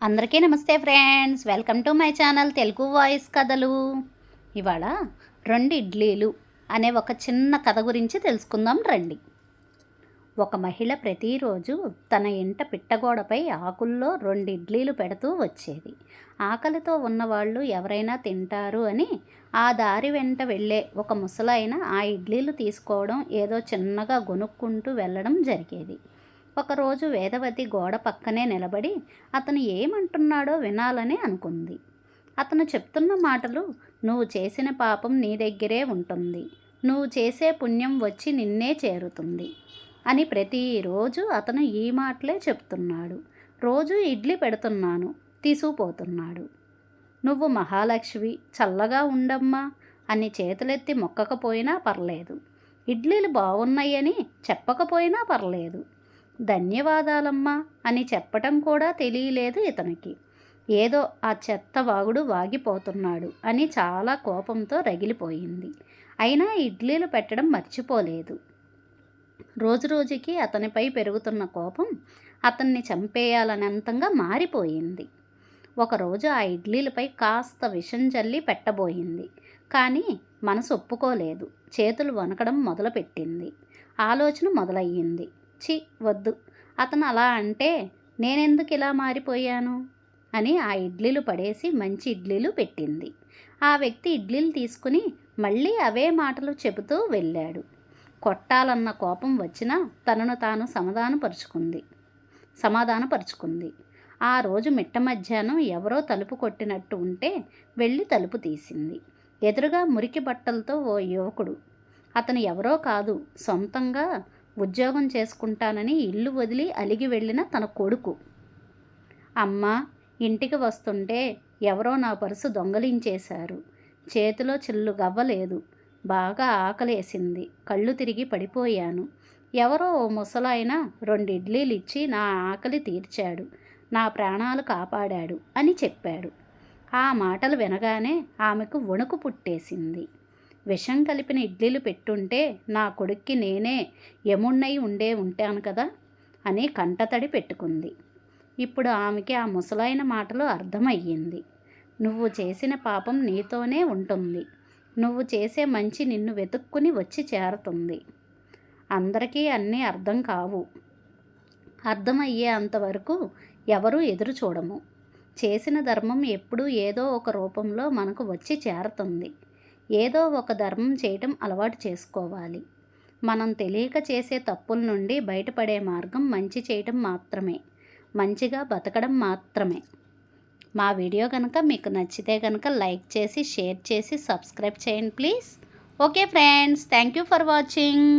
అందరికీ నమస్తే friends, welcome to my channel Telugu voice కథలు. ఇవాళ 2 ఇడ్లీలు అనే ఒక చిన్న కథ గురించి తెలుసుకుందాం రండి. ఒక మహిళ ప్రతిరోజు తన ఇంట పిట్టగోడపై ఆకుల్లో 2 ఇడ్లీలు పెడుతూ వచ్చేది. ఆకలితో ఉన్నవాళ్ళు ఎవరైనా తింటారు అని ఆ దారి వెంట వెళ్ళే ఒక ముసలాయన ఆ ఇడ్లీలు తీసుకోవడం, ఏదో చిన్నగా గొనుక్కుంటూ వెళ్ళడం జరిగేది. ఒకరోజు వేదవతి గోడ పక్కనే నిలబడి అతను ఏమంటున్నాడో వినాలని అనుకుంది. అతను చెప్తున్న మాటలు, నువ్వు చేసిన పాపం నీ దగ్గరే ఉంటుంది, నువ్వు చేసే పుణ్యం వచ్చి నిన్నే చేరుతుంది అని ప్రతిరోజు అతను ఈ మాటలే చెప్తున్నాడు. రోజు ఇడ్లీ పెడుతున్నాను, తీసుకుపోతున్నాడు. నువ్వు మహాలక్ష్మి, చల్లగా ఉండమ్మా అని చేతులెత్తి మొక్కకపోయినా పర్లేదు, ఇడ్లీలు బాగున్నాయని చెప్పకపోయినా పర్లేదు, ధన్యవాదాలమ్మా అని చెప్పటం కూడా తెలియలేదు ఇతనికి. ఏదో ఆ చెత్త వాగుడు వాగిపోతున్నాడు అని చాలా కోపంతో రగిలిపోయింది. అయినా ఇడ్లీలు పెట్టడం మర్చిపోలేదు. రోజురోజుకి అతనిపై పెరుగుతున్న కోపం అతన్ని చంపేయాలనంతంగా మారిపోయింది. ఒకరోజు ఆ ఇడ్లీలపై కాస్త విషం జల్లి పెట్టబోయింది. కానీ మనసు ఒప్పుకోలేదు. చేతులు వణకడం మొదలుపెట్టింది. ఆలోచన మొదలయ్యింది. చి వద్దు, అతను అలా అంటే నేనెందుకు ఇలా మారిపోయాను అని ఆ ఇడ్లీలు పడేసి మంచి ఇడ్లీలు పెట్టింది. ఆ వ్యక్తి ఇడ్లీలు తీసుకుని మళ్ళీ అవే మాటలు చెబుతూ వెళ్ళాడు. కొట్టాలన్న కోపం వచ్చినా తనను తాను సమాధానపరుచుకుంది. ఆ రోజు మిట్ట మధ్యాహ్నం ఎవరో తలుపు కొట్టినట్టు ఉంటే వెళ్ళి తలుపు తీసింది. ఎదురుగా మురికి బట్టలతో ఓ యువకుడు. అతను ఎవరో కాదు, సొంతంగా ఉద్యోగం చేసుకుంటానని ఇల్లు వదిలి అలిగి వెళ్ళిన తన కొడుకు. అమ్మ, ఇంటికి వస్తుంటే ఎవరో నా పర్సు దొంగలించేశారు. చేతిలో చిల్లు గవ్వలేదు. బాగా ఆకలేసింది. కళ్ళు తిరిగి పడిపోయాను. ఎవరో ఓ ముసలాయన 2 ఇడ్లీలు ఇచ్చి నా ఆకలి తీర్చాడు, నా ప్రాణాలు కాపాడాడు అని చెప్పాడు. ఆ మాటలు వినగానే ఆమెకు వణుకు పుట్టేసింది. విషం కలిపిన ఇడ్లీలు పెట్టుంటే నా కొడుక్కి నేనే యముణ్ణై ఉంటాను కదా అని కంటతడి పెట్టుకుంది. ఇప్పుడు ఆమెకి ఆ ముసలాయన మాటలు అర్థమయ్యింది. నువ్వు చేసిన పాపం నీతోనే ఉంటుంది, నువ్వు చేసే మంచి నిన్ను వెతుక్కుని వచ్చి చేరుతుంది. అందరికీ అన్నీ అర్థం కావు. అర్థమయ్యే అంతవరకు ఎవరూ ఎదురు చూడము. చేసిన ధర్మం ఎప్పుడూ ఏదో ఒక రూపంలో మనకు వచ్చి చేరుతుంది. ఏదో ఒక ధర్మం చేయటం అలవాటు చేసుకోవాలి. మనం తెలియక చేసే తప్పుల నుండి బయటపడే మార్గం మంచి చేయటం మాత్రమే, మంచిగా బతకడం మాత్రమే. మా వీడియో కనుక మీకు నచ్చితే కనుక లైక్ చేసి, షేర్ చేసి, సబ్స్క్రైబ్ చేయండి please. Okay friends, thank you for watching.